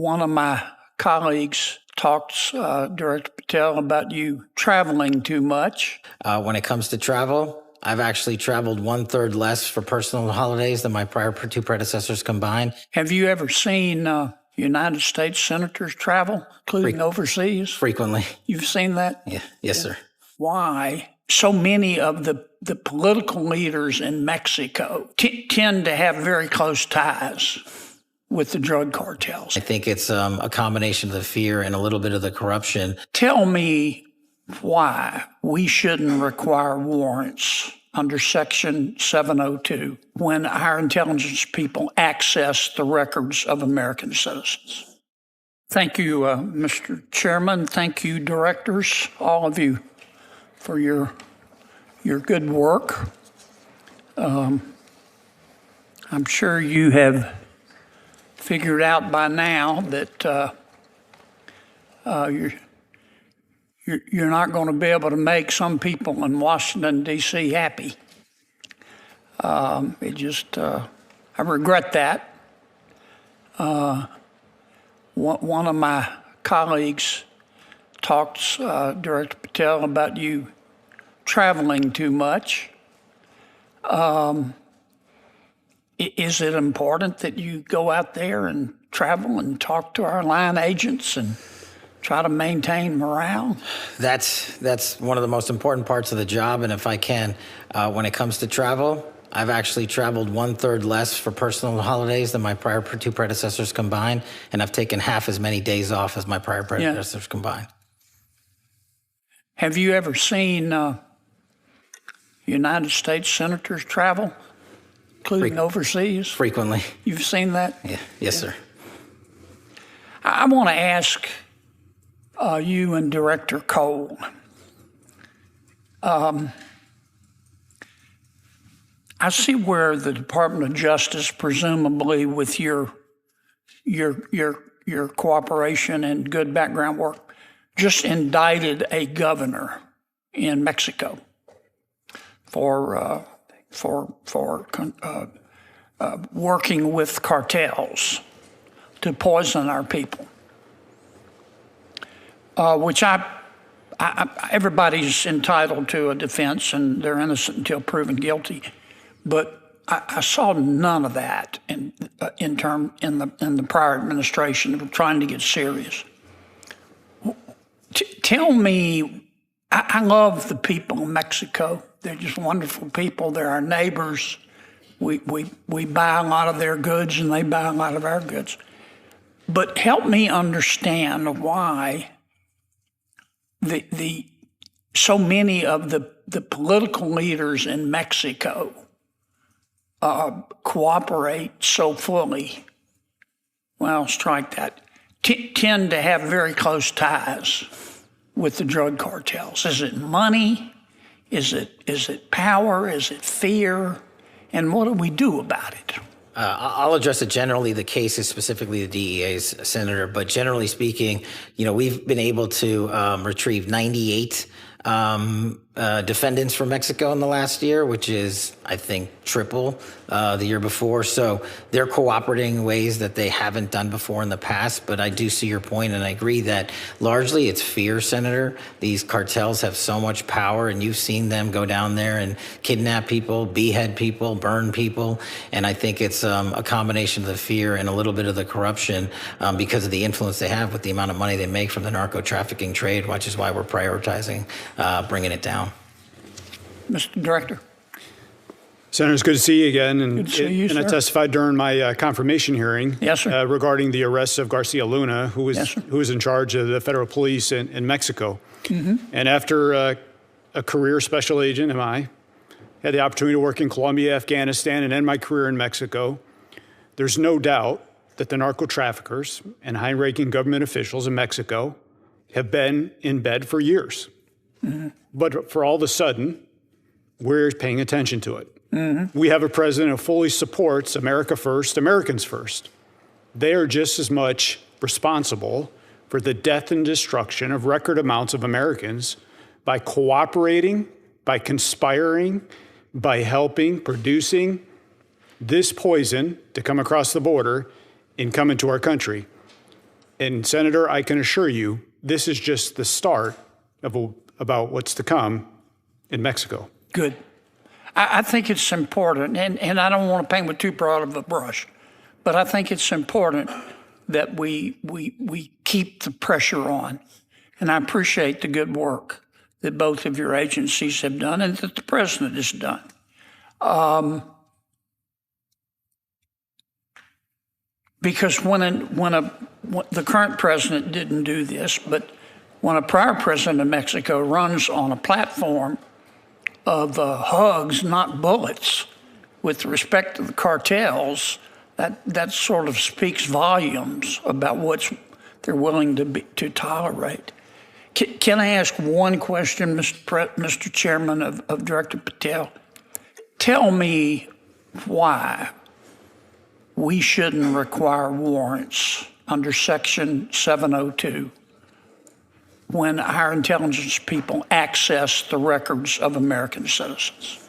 One of my colleagues talks, Director Patel, about you traveling too much. When it comes to travel, I've actually traveled 1/3 less for personal holidays than my prior two predecessors combined. Have you ever seen United States senators travel, including overseas? Frequently. You've seen that? Yeah. Yes, sir. Why so many of the political leaders in Mexico tend to have very close ties with the drug cartels? I think it's a combination of the fear and a little bit of the corruption. Tell me why we shouldn't require warrants under Section 702 when our intelligence people access the records of American citizens. Thank you, Mr. Chairman. Thank you, directors, all of you, for your good work. I'm sure you have figured out by now that you're not going to be able to make some people in Washington, D.C. happy. I regret that. One of my colleagues talks, Director Patel, about you traveling too much. Is it important that you go out there and travel and talk to our line agents and try to maintain morale? That's one of the most important parts of the job. And if I can, when it comes to travel, I've actually traveled 1/3 less for personal holidays than my prior two predecessors combined. And I've taken half as many days off as my prior predecessors combined. Have you ever seen United States senators travel, including overseas? Frequently. You've seen that? Yeah. Yes, sir. I want to ask you and Director Cole. I see where the Department of Justice, presumably with your cooperation and good background work, just indicted a governor in Mexico for working with cartels to poison our people. Which everybody's entitled to a defense, and they're innocent until proven guilty. But I saw none of that in the prior administration of trying to get serious. Tell me, I love the people of Mexico. They're just wonderful people. They're our neighbors. We buy a lot of their goods, and they buy a lot of our goods. But help me understand why so many of the political leaders in Mexico cooperate so fully. Well, strike that. Tend to have very close ties with the drug cartels. Is it money? Is it power? Is it fear? And what do we do about it? I'll address it generally. The case is specifically the DEA's, Senator, but generally speaking, we've been able to retrieve 98 defendants from Mexico in the last year, which is, I think, triple the year before. So they're cooperating in ways that they haven't done before in the past. But I do see your point, and I agree that largely it's fear, Senator. These cartels have so much power, and you've seen them go down there and kidnap people, behead people, burn people. And I think it's a combination of the fear and a little bit of the corruption because of the influence they have with the amount of money they make from the narco trafficking trade, which is why we're prioritizing bringing it down. Mr. Director. Senator, it's good to see you again. And, good to see you, and sir. I testified during my confirmation hearing yes, sir. Regarding the arrest of Garcia Luna, who was in charge of the federal police in Mexico. Mm-hmm. And after a career special agent, I had the opportunity to work in Colombia, Afghanistan, and end my career in Mexico. There's no doubt that the narco traffickers and high-ranking government officials in Mexico have been in bed for years. Mm-hmm. But for all of a sudden, we're paying attention to it. Mm-hmm. We have a president who fully supports America first, Americans first. They are just as much responsible for the death and destruction of record amounts of Americans by cooperating, by conspiring, by helping, producing this poison to come across the border and come into our country. And Senator, I can assure you, this is just the start of about what's to come in Mexico. Good. I think it's important, and I don't want to paint with too broad of a brush, but I think it's important that we keep the pressure on. And I appreciate the good work that both of your agencies have done and that the president has done. Because when the current president didn't do this, but when a prior president of Mexico runs on a platform of hugs, not bullets, with respect to the cartels, that sort of speaks volumes about what they're willing to tolerate. Can I ask one question, Mr. Chairman, of Director Patel? Tell me why we shouldn't require warrants under Section 702 when our intelligence people access the records of American citizens.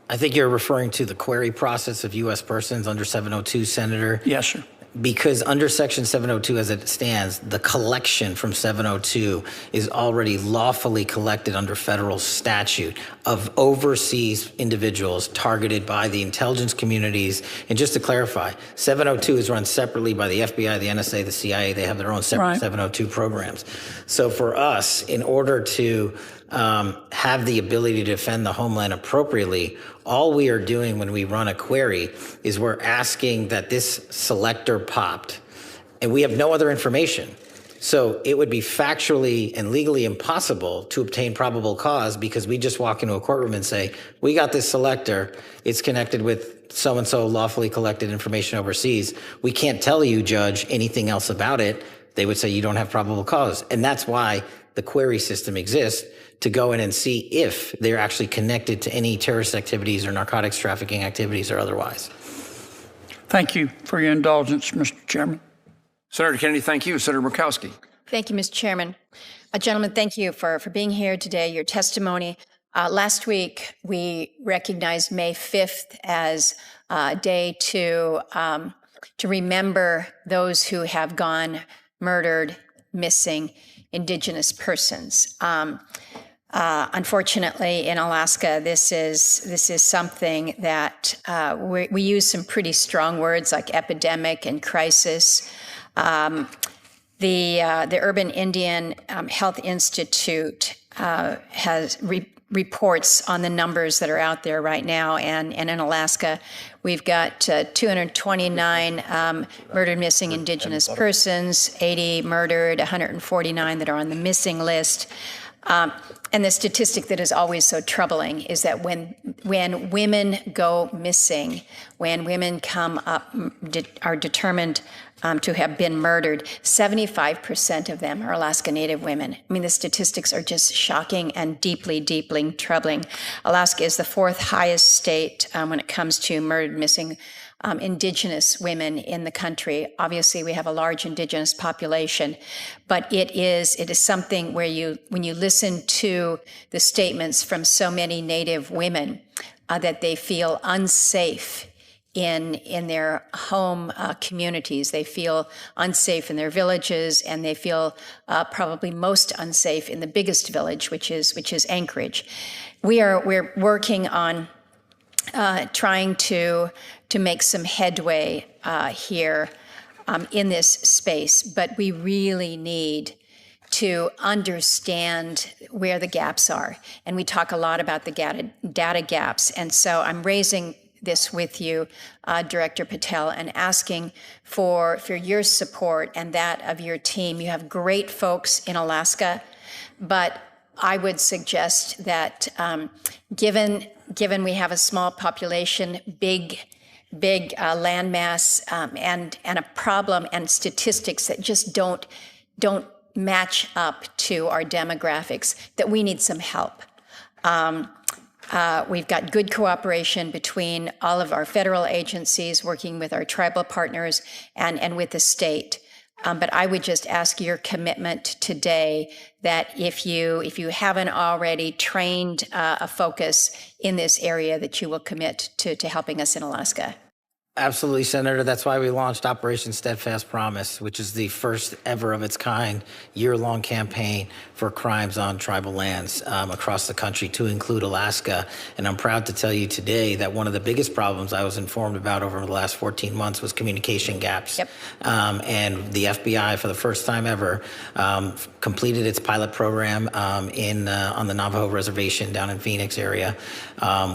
I think you're referring to the query process of U.S. persons under 702, Senator. Yes, sir. Because under Section 702 as it stands, the collection from 702 is already lawfully collected under federal statute of overseas individuals targeted by the intelligence communities. And just to clarify, 702 is run separately by the FBI, the NSA, the CIA. They have their own separate 702 programs. So for us, in order to have the ability to defend the homeland appropriately, all we are doing when we run a query is we're asking that this selector popped, and we have no other information. So it would be factually and legally impossible to obtain probable cause because we just walk into a courtroom and say, we got this selector, it's connected with so-and-so lawfully collected information overseas. We can't tell you, Judge, anything else about it. They would say you don't have probable cause. And that's why the query system exists, to go in and see if they're actually connected to any terrorist activities or narcotics trafficking activities or otherwise. Thank you for your indulgence, Mr. Chairman. Senator Kennedy, thank you. Senator Murkowski. Thank you, Mr. Chairman. Gentlemen, thank you for being here today, your testimony. Last week, we recognized May 5th as a day to remember those who have gone murdered, missing, Indigenous persons. Unfortunately, in Alaska, this is something that we use some pretty strong words like epidemic and crisis. The Urban Indian Health Institute has reports on the numbers that are out there right now, and in Alaska, we've got 229 murdered, missing Indigenous persons, 80 murdered, 149 that are on the missing list. And the statistic that is always so troubling is that when women go missing, when women come up, are determined to have been murdered, 75% of them are Alaska Native women. I mean, the statistics are just shocking and deeply, deeply troubling. Alaska is the fourth highest state when it comes to murdered, missing Indigenous women in the country. Obviously, we have a large Indigenous population, but it is something where when you listen to the statements from so many Native women that they feel unsafe in their home communities. They feel unsafe in their villages, and they feel probably most unsafe in the biggest village, which is Anchorage. We're working on trying to make some headway here in this space, but we really need to understand where the gaps are. And we talk a lot about the data gaps. And so I'm raising this with you, Director Patel, and asking for your support and that of your team. You have great folks in Alaska, but I would suggest that given we have a small population, big landmass, and a problem and statistics that just don't match up to our demographics, that we need some help. We've got good cooperation between all of our federal agencies, working with our tribal partners and with the state. But I would just ask your commitment today that if you haven't already trained a focus in this area, that you will commit to helping us in Alaska. Absolutely, Senator. That's why we launched Operation Steadfast Promise, which is the first ever of its kind year-long campaign for crimes on tribal lands across the country, to include Alaska. And I'm proud to tell you today that one of the biggest problems I was informed about over the last 14 months was communication gaps. Yep. And the FBI, for the first time ever, completed its pilot program on the Navajo Reservation down in Phoenix area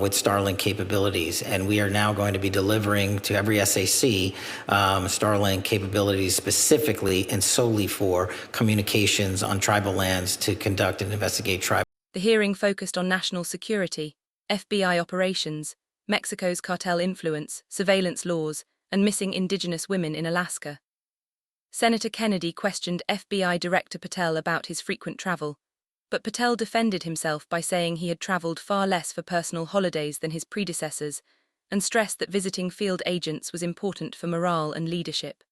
with Starlink capabilities. And we are now going to be delivering to every SAC Starlink capabilities specifically and solely for communications on tribal lands to conduct and investigate tribal. The hearing focused on national security, FBI operations, Mexico's cartel influence, surveillance laws, and missing indigenous women in Alaska. Senator Kennedy questioned FBI Director Patel about his frequent travel, but Patel defended himself by saying he had traveled far less for personal holidays than his predecessors, and stressed that visiting field agents was important for morale and leadership.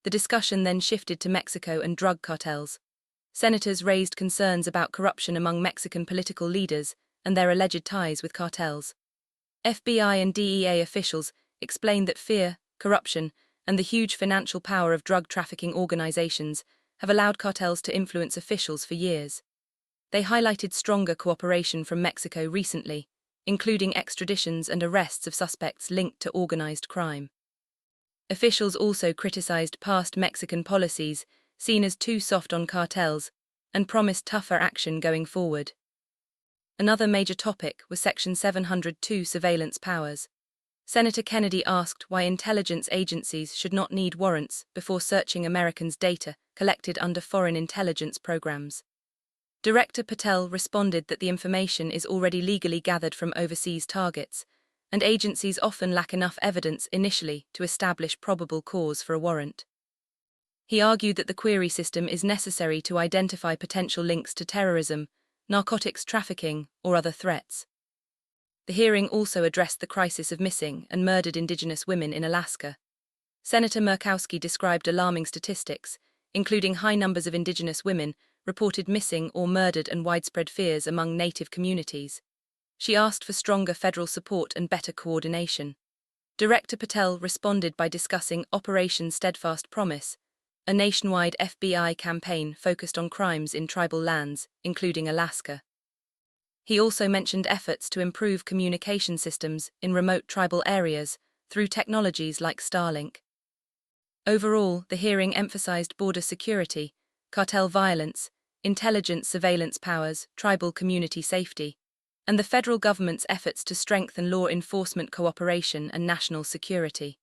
The discussion then shifted to Mexico and drug cartels. Senators raised concerns about corruption among Mexican political leaders and their alleged ties with cartels. FBI and DEA officials explained that fear, corruption, and the huge financial power of drug trafficking organizations have allowed cartels to influence officials for years. They highlighted stronger cooperation from Mexico recently, including extraditions and arrests of suspects linked to organized crime. Officials also criticized past Mexican policies, seen as too soft on cartels, and promised tougher action going forward. Another major topic was Section 702 surveillance powers. Senator Kennedy asked why intelligence agencies should not need warrants before searching Americans' data collected under foreign intelligence programs. Director Patel responded that the information is already legally gathered from overseas targets, and agencies often lack enough evidence initially to establish probable cause for a warrant. He argued that the query system is necessary to identify potential links to terrorism, narcotics trafficking, or other threats. The hearing also addressed the crisis of missing and murdered Indigenous women in Alaska. Senator Murkowski described alarming statistics, including high numbers of Indigenous women reported missing or murdered and widespread fears among Native communities. She asked for stronger federal support and better coordination. Director Patel responded by discussing Operation Steadfast Promise, a nationwide FBI campaign focused on crimes in tribal lands, including Alaska. He also mentioned efforts to improve communication systems in remote tribal areas through technologies like Starlink. Overall, the hearing emphasized border security, cartel violence, intelligence surveillance powers, tribal community safety, and the federal government's efforts to strengthen law enforcement cooperation and national security.